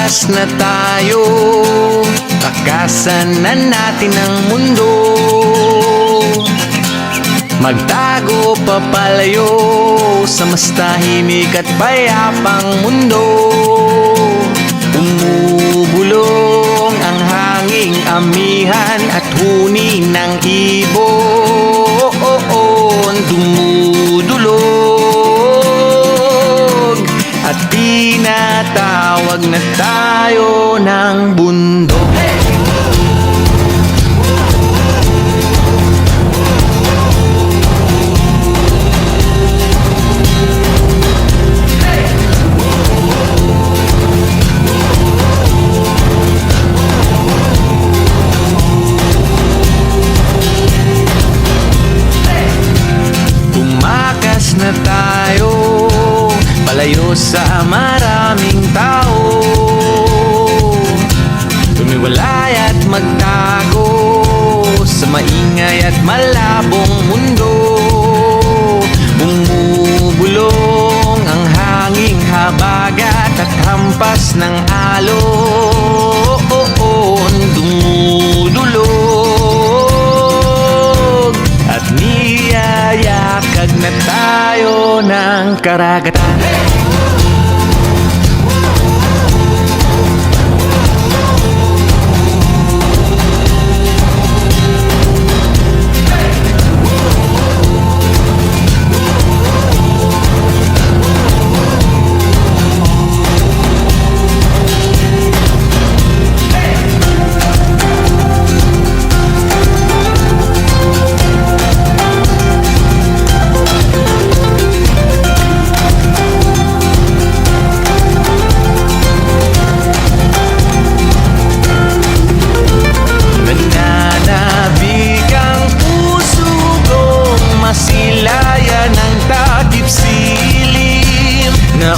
Tumakas na tayo, takasan na natin ang mundo. Magtago papalayo sa mas tahimik at payapang mundo. Umubulong ang hanging amihan at huni ng ibon. Dumudulog at tinatawag na tayo ng bundok. Na tayo, palayo sa maraming tao. Tumiwalay at magtago sa maingay at malabong mundo. Bumubulong ang hanging habagat at hampas ng alon. Dumudulog at niyayakag na tayo ng karagatan. Masilayan ang takip silim na